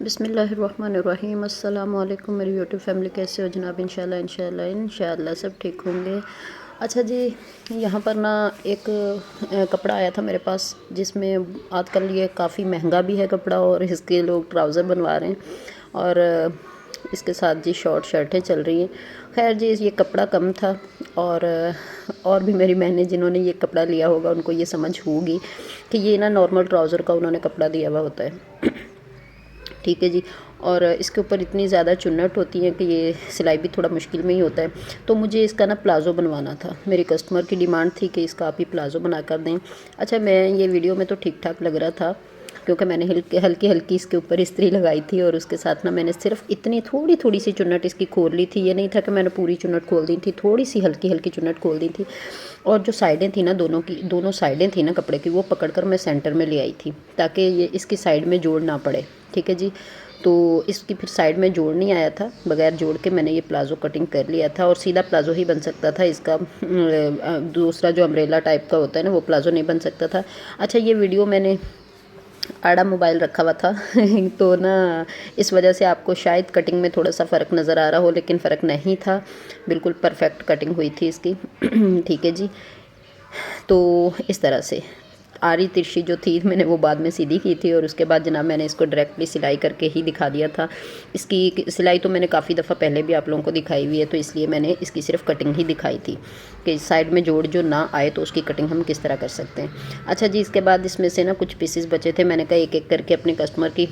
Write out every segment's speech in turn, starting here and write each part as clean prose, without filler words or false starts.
बिस्मिल्लाहिर्रहमानिर्रहीम। अस्सलाम वालेकुम मेरी यूट्यूब फैमिली, कैसे हो जनाब? इंशाल्लाह सब ठीक होंगे। अच्छा जी, यहाँ पर ना एक कपड़ा आया था मेरे पास, जिसमें आजकल ये काफ़ी महंगा भी है कपड़ा और इसके लोग ट्राउज़र बनवा रहे हैं और इसके साथ जी शॉर्ट शर्टें चल रही हैं। खैर जी, ये कपड़ा कम था और भी मेरी बहनें जिन्होंने ये कपड़ा लिया होगा उनको ये समझ होगी कि ये ना नॉर्मल ट्राउज़र का उन्होंने कपड़ा दिया हुआ होता है। ठीक है जी। और इसके ऊपर इतनी ज़्यादा चुन्नट होती है कि ये सिलाई भी थोड़ा मुश्किल में ही होता है। तो मुझे इसका ना प्लाज़ो बनवाना था। मेरी कस्टमर की डिमांड थी कि इसका आप ही प्लाज़ो बना कर दें। अच्छा, मैं ये वीडियो में तो ठीक ठाक लग रहा था क्योंकि मैंने हल्की हल्की इसके ऊपर इस्त्री लगाई थी और उसके साथ ना मैंने सिर्फ इतनी थोड़ी थोड़ी सी चुन्नट इसकी खोल ली थी। ये नहीं था कि मैंने पूरी चुन्नट खोल दी थी, थोड़ी सी हल्की हल्की चुन्नट खोल दी थी। और जो साइडें थी ना, दोनों साइडें थी ना कपड़े की, वो पकड़कर मैं सेंटर में ले आई थी ताकि ये इसकी साइड में जोड़ ना पड़े। ठीक है जी। तो इसकी फिर साइड में जोड़ नहीं आया था, बगैर जोड़ के मैंने ये प्लाज़ो कटिंग कर लिया था और सीधा प्लाज़ो ही बन सकता था इसका। दूसरा जो अम्ब्रेला टाइप का होता है ना, वो प्लाज़ो नहीं बन सकता था। अच्छा, ये वीडियो मैंने आड़ा मोबाइल रखा हुआ था तो ना इस वजह से आपको शायद कटिंग में थोड़ा सा फ़र्क नज़र आ रहा हो, लेकिन फ़र्क नहीं था, बिल्कुल परफेक्ट कटिंग हुई थी इसकी। ठीक है जी। तो इस तरह से आरी तिरछी जो थी मैंने वो बाद में सीधी की थी और उसके बाद जनाब मैंने इसको डायरेक्टली सिलाई करके ही दिखा दिया था। इसकी सिलाई तो मैंने काफ़ी दफ़ा पहले भी आप लोगों को दिखाई हुई है, तो इसलिए मैंने इसकी सिर्फ कटिंग ही दिखाई थी कि साइड में जोड़ जो ना आए तो उसकी कटिंग हम किस तरह कर सकते हैं। अच्छा जी, इसके बाद इसमें से ना कुछ पीसेस बचे थे, मैंने कहा एक एक करके अपने कस्टमर की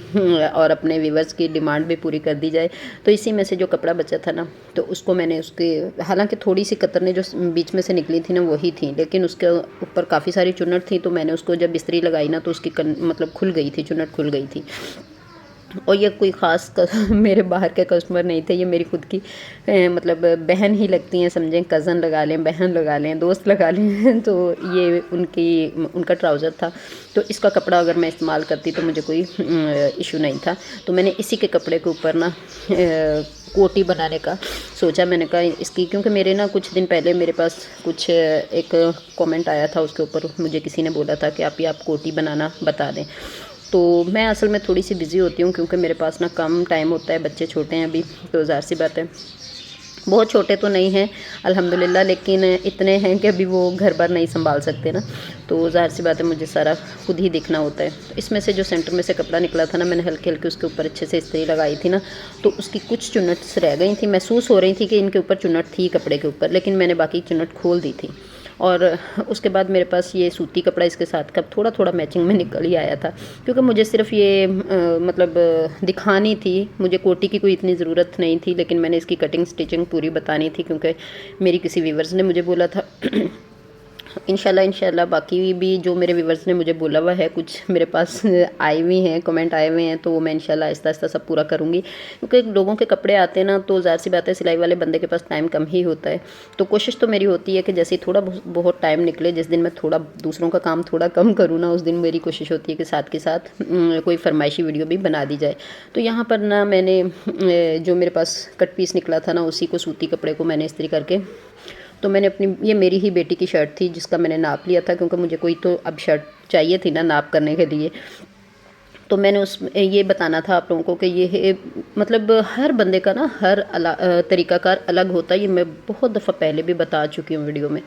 और अपने व्यूवर्स की डिमांड भी पूरी कर दी जाए। तो इसी में से जो कपड़ा बचा था ना, तो उसको मैंने उसके हालांकि थोड़ी सी कतरने जो बीच में से निकली थी ना वही थी, लेकिन उसके ऊपर काफ़ी सारी चुन्नट थी, तो मैंने उसको जब इस्त्री लगाई ना तो उसकी मतलब खुल गई थी, चुन्नट खुल गई थी। और ये कोई ख़ास मेरे बाहर के कस्टमर नहीं थे, ये मेरी खुद की मतलब बहन ही लगती हैं, समझें कज़न लगा लें, बहन लगा लें, दोस्त लगा लें। तो ये उनका ट्राउज़र था, तो इसका कपड़ा अगर मैं इस्तेमाल करती तो मुझे कोई इशू नहीं था। तो मैंने इसी के कपड़े के ऊपर ना कोटी बनाने का सोचा। मैंने कहा इसकी, क्योंकि मेरे ना कुछ दिन पहले मेरे पास कुछ एक कमेंट आया था, उसके ऊपर मुझे किसी ने बोला था कि आप कोटी बनाना बता दें। तो मैं असल में थोड़ी सी बिज़ी होती हूँ क्योंकि मेरे पास ना कम टाइम होता है, बच्चे छोटे हैं अभी, तो ज़ाहिर सी बात है, बहुत छोटे तो नहीं हैं अल्हम्दुलिल्लाह, लेकिन इतने हैं कि अभी वो घर बार नहीं संभाल सकते ना, तो ज़ाहिर सी बात है मुझे सारा खुद ही देखना होता है। तो इसमें से जो सेंटर में से कपड़ा निकला था ना, मैंने हल्के हल्के उसके ऊपर अच्छे से इस्त्री लगाई थी ना, तो उसकी कुछ चुन्नट्स रह गई थी, महसूस हो रही थी कि इनके ऊपर चुन्नट थी कपड़े के ऊपर, लेकिन मैंने बाकी चुन्नट खोल दी थी। और उसके बाद मेरे पास ये सूती कपड़ा इसके साथ का थोड़ा थोड़ा मैचिंग में निकल ही आया था, क्योंकि मुझे सिर्फ ये मतलब दिखानी थी, मुझे कोटी की कोई इतनी ज़रूरत नहीं थी, लेकिन मैंने इसकी कटिंग स्टिचिंग पूरी बतानी थी क्योंकि मेरी किसी व्यूवर्स ने मुझे बोला था। इंशाल्लाह बाकी भी जो मेरे व्यूवर्स ने मुझे बोला हुआ है, कुछ मेरे पास आए हुए हैं, कमेंट आए हुए हैं, तो वो मैं इंशाल्लाह आहिस्ता आहिस्ता सब पूरा करूँगी, क्योंकि लोगों के कपड़े आते हैं ना, तो ज़ाहिर सी बात है सिलाई वाले बंदे के पास टाइम कम ही होता है। तो कोशिश तो मेरी होती है कि जैसे ही थोड़ा बहुत टाइम निकले, जिस दिन मैं थोड़ा दूसरों का काम थोड़ा कम करूँ ना, उस दिन मेरी कोशिश होती है कि साथ के साथ कोई फरमाइशी वीडियो भी बना दी जाए। तो यहाँ पर ना मैंने जो मेरे पास कट पीस निकला था ना, उसी को सूती कपड़े को मैंने इस्त्री करके, तो मैंने अपनी, ये मेरी ही बेटी की शर्ट थी जिसका मैंने नाप लिया था, क्योंकि मुझे कोई तो अब शर्ट चाहिए थी ना नाप करने के लिए। तो मैंने ये बताना था आप लोगों को कि ये मतलब हर बंदे का ना हर तरीक़ाकार अलग होता है। ये मैं बहुत दफ़ा पहले भी बता चुकी हूँ वीडियो में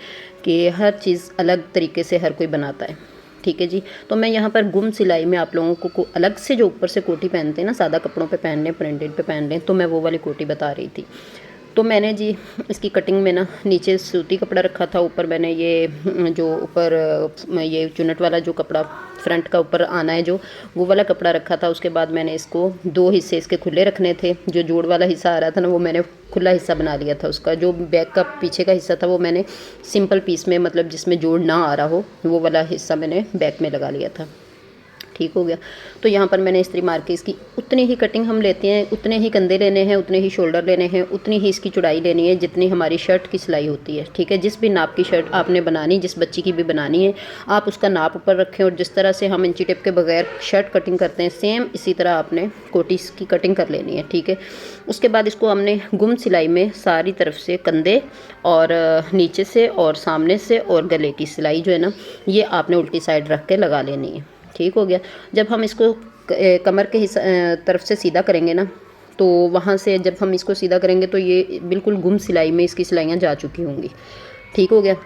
कि हर चीज़ अलग तरीके से हर कोई बनाता है। ठीक है जी। तो मैं यहाँ पर गुम सिलाई में आप लोगों को अलग से जो ऊपर से कोटी पहनते हैं ना, सादा कपड़ों पे पहन लें, प्रिंटेड पे पहन लें, तो मैं वो वाली कोटी बता रही थी। तो मैंने जी इसकी कटिंग में ना नीचे सूती कपड़ा रखा था, ऊपर मैंने ये जो ऊपर ये चुन्नट वाला जो कपड़ा फ्रंट का ऊपर आना है जो, वो वाला कपड़ा रखा था। उसके बाद मैंने इसको दो हिस्से इसके खुले रखने थे, जो जोड़ वाला हिस्सा आ रहा था ना वो मैंने खुला हिस्सा बना लिया था उसका। जो बैक का पीछे का हिस्सा था वो मैंने सिंपल पीस में, मतलब जिसमें जोड़ ना आ रहा हो, वो वाला हिस्सा मैंने बैक में लगा लिया था। ठीक हो गया। तो यहाँ पर मैंने इस्त्री मार के इसकी उतनी ही कटिंग हम लेते हैं, उतने ही कंधे लेने हैं, उतने ही शोल्डर लेने हैं, उतनी ही इसकी चौड़ाई लेनी है जितनी हमारी शर्ट की सिलाई होती है। ठीक है। जिस भी नाप की शर्ट आपने बनानी, जिस बच्ची की भी बनानी है, आप उसका नाप ऊपर रखें, और जिस तरह से हम इंची टेप के बगैर शर्ट कटिंग करते हैं, सेम इसी तरह आपने कोटी की कटिंग कर लेनी है। ठीक है। उसके बाद इसको हमने गुम सिलाई में सारी तरफ से कंधे और नीचे से और सामने से और गले की सिलाई जो है ना, ये आपने उल्टी साइड रख के लगा लेनी है। ठीक हो गया। जब हम इसको कमर के तरफ से सीधा करेंगे ना, तो वहाँ से जब हम इसको सीधा करेंगे तो ये बिल्कुल गुम सिलाई में इसकी सिलाइयाँ जा चुकी होंगी। ठीक हो गया।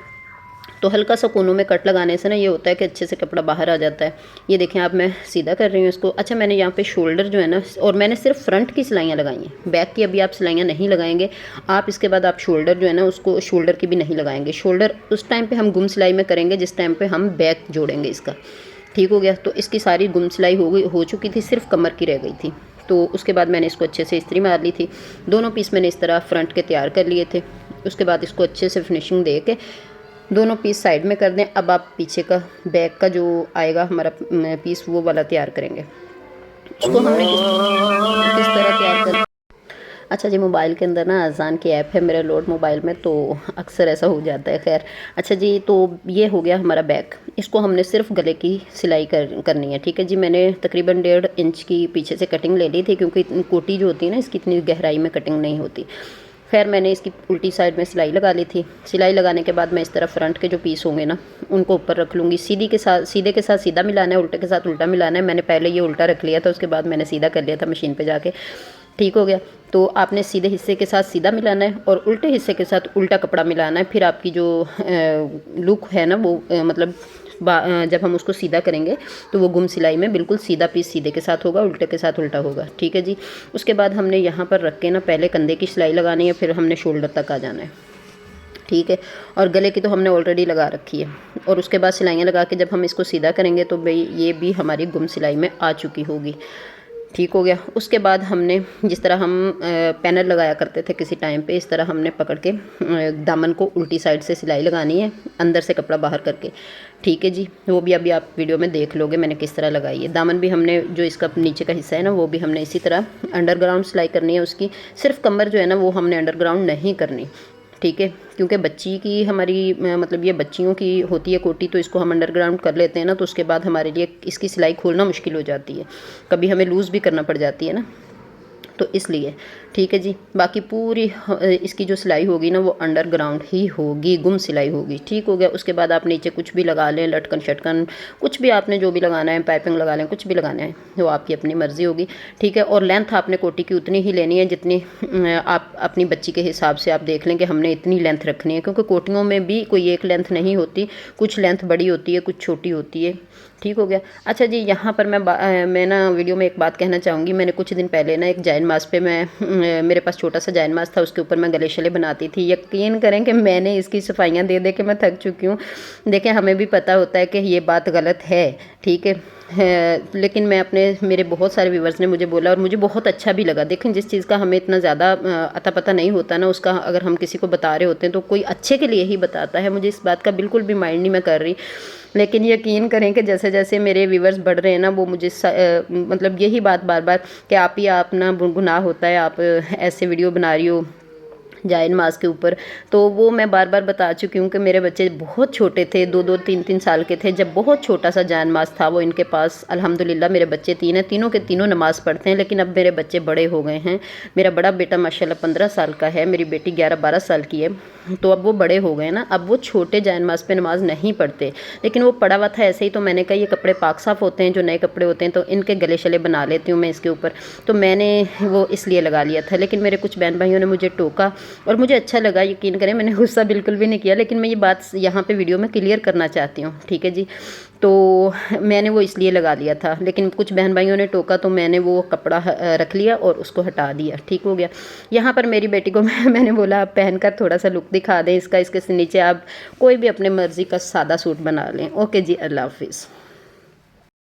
तो हल्का सा कोनों में कट लगाने से ना ये होता है कि अच्छे से कपड़ा बाहर आ जाता है। ये देखें आप, मैं सीधा कर रही हूँ इसको। अच्छा, मैंने यहाँ पे शोल्डर जो है ना, और मैंने सिर्फ फ्रंट की सिलाइयाँ लगाई हैं, बैक की अभी आप सिलाइयाँ नहीं लगाएंगे आप। इसके बाद आप शोल्डर जो है ना, उसको शोल्डर की भी नहीं लगाएंगे। शोल्डर उस टाइम पर हम गुम सिलाई में करेंगे जिस टाइम पर हम बैक जोड़ेंगे इसका। ठीक हो गया। तो इसकी सारी गुम सिलाई हो चुकी थी, सिर्फ कमर की रह गई थी। तो उसके बाद मैंने इसको अच्छे से इस्त्री मार ली थी। दोनों पीस मैंने इस तरह फ्रंट के तैयार कर लिए थे। उसके बाद इसको अच्छे से फिनिशिंग दे के दोनों पीस साइड में कर दें। अब आप पीछे का बैक का जो आएगा हमारा पीस, वो वाला तैयार करेंगे। उसको हमने किस तरह तैयार कर। अच्छा जी, मोबाइल के अंदर ना अजान की ऐप है मेरे लोड मोबाइल में, तो अक्सर ऐसा हो जाता है। खैर, अच्छा जी, तो ये हो गया हमारा बैक। इसको हमने सिर्फ गले की सिलाई करनी है। ठीक है जी। मैंने तकरीबन 1.5 इंच की पीछे से कटिंग ले ली थी, क्योंकि कोटी जो होती है ना, इसकी इतनी गहराई में कटिंग नहीं होती। खैर, मैंने इसकी उल्टी साइड में सिलाई लगा ली थी। सिलाई लगाने के बाद मैं इस तरह फ्रंट के जो पीस होंगे ना, उनको ऊपर रख लूँगी। सीधे के साथ सीधा मिलाना है, उल्टे के साथ उल्टा मिलाना है। मैंने पहले ये उल्टा रख लिया था, उसके बाद मैंने सीधा कर लिया था मशीन पे जाके। ठीक हो गया। तो आपने सीधे हिस्से के साथ सीधा मिलाना है और उल्टे हिस्से के साथ उल्टा कपड़ा मिलाना है। फिर आपकी जो लुक है ना, वो मतलब जब हम उसको सीधा करेंगे तो वो गुम सिलाई में बिल्कुल सीधा पीस सीधे के साथ होगा, उल्टे के साथ उल्टा होगा। ठीक है जी। उसके बाद हमने यहाँ पर रख के ना पहले कंधे की सिलाई लगानी है, फिर हमने शोल्डर तक आ जाना है। ठीक है। और गले की तो हमने ऑलरेडी लगा रखी है। और उसके बाद सिलाइयाँ लगा के जब हम इसको सीधा करेंगे तो भाई ये भी हमारी गुम सिलाई में आ चुकी होगी। ठीक हो गया। उसके बाद हमने जिस तरह हम पैनल लगाया करते थे किसी टाइम पे, इस तरह हमने पकड़ के दामन को उल्टी साइड से सिलाई लगानी है, अंदर से कपड़ा बाहर करके। ठीक है जी। वो भी अभी आप वीडियो में देख लोगे मैंने किस तरह लगाई है। दामन भी हमने जो इसका नीचे का हिस्सा है ना, वो भी हमने इसी तरह अंडरग्राउंड सिलाई करनी है उसकी। सिर्फ कमर जो है ना, वो हमने अंडरग्राउंड नहीं करनी। ठीक है। क्योंकि बच्ची की हमारी मतलब ये बच्चियों की होती है कोटी, तो इसको हम अंडरग्राउंड कर लेते हैं ना, तो उसके बाद हमारे लिए इसकी सिलाई खोलना मुश्किल हो जाती है, कभी हमें लूज़ भी करना पड़ जाती है ना, तो इसलिए। ठीक है जी। बाकी पूरी इसकी जो सिलाई होगी ना, वो अंडरग्राउंड ही होगी, गुम सिलाई होगी। ठीक हो गया। उसके बाद आप नीचे कुछ भी लगा लें, लटकन शटकन कुछ भी आपने जो भी लगाना है, पाइपिंग लगा लें, कुछ भी लगाना है, वो आपकी अपनी मर्ज़ी होगी। ठीक है। और लेंथ आपने कोटी की उतनी ही लेनी है जितनी आप अपनी बच्ची के हिसाब से आप देख लें कि हमने इतनी लेंथ रखनी है, क्योंकि कोटियों में भी कोई एक लेंथ नहीं होती, कुछ लेंथ बड़ी होती है, कुछ छोटी होती है। ठीक हो गया। अच्छा जी, यहाँ पर मैं ना वीडियो में एक बात कहना चाहूँगी। मैंने कुछ दिन पहले ना एक जायन मास पे मेरे पास छोटा सा जायन मास था, उसके ऊपर मैं गले शले बनाती थी। यकीन करें कि मैंने इसकी सफाइयाँ दे दे के मैं थक चुकी हूँ। देखें, हमें भी पता होता है कि ये बात गलत है। ठीक है। लेकिन मेरे बहुत सारे व्यूवर्स ने मुझे बोला और मुझे बहुत अच्छा भी लगा। देखें, जिस चीज़ का हमें इतना ज़्यादा अता पता नहीं होता ना, उसका अगर हम किसी को बता रहे होते हैं तो कोई अच्छे के लिए ही बताता है। मुझे इस बात का बिल्कुल भी माइंड नहीं मैं कर रही, लेकिन यकीन करें कि जैसे जैसे मेरे व्यूवर्स बढ़ रहे हैं ना, वो मुझे मतलब यही बात बार बार कि आप ही आप ना गुनाह होता है, आप ऐसे वीडियो बना रही हो जायन मास के ऊपर। तो वो मैं बार बार बता चुकी हूँ कि मेरे बच्चे बहुत छोटे थे, 2-2 3-3 साल के थे जब बहुत छोटा सा जायन मास था वो इनके पास। अल्हम्दुलिल्लाह मेरे बच्चे 3 हैं, तीनों के तीनों नमाज़ पढ़ते हैं, लेकिन अब मेरे बच्चे बड़े हो गए हैं। मेरा बड़ा बेटा माशाल्लाह 15 साल का है, मेरी बेटी 11-12 साल की है। तो अब वो बड़े हो गए ना, अब वो छोटे जायन मास पे नमाज़ नहीं पढ़ते, लेकिन वो पड़ा हुआ था ऐसे ही। तो मैंने कहा ये कपड़े पाक साफ़ होते हैं, जो नए कपड़े होते हैं, तो इनके गले शले बना लेती हूँ मैं इसके ऊपर। तो मैंने वो इसलिए लगा लिया था, लेकिन मेरे कुछ बहन भाइयों ने मुझे टोका और मुझे अच्छा लगा। यकीन करें, मैंने गुस्सा बिल्कुल भी नहीं किया, लेकिन मैं ये बात यहाँ पे वीडियो में क्लियर करना चाहती हूँ। ठीक है जी। तो मैंने वो इसलिए लगा लिया था, लेकिन कुछ बहन भाइयों ने टोका तो मैंने वो कपड़ा रख लिया और उसको हटा दिया। ठीक हो गया। यहाँ पर मेरी बेटी को मैंने बोला आप पहनकर थोड़ा सा लुक दिखा दें इसका, इसके नीचे आप कोई भी अपने मर्ज़ी का सादा सूट बना लें। ओके जी, अल्लाह हाफिज़।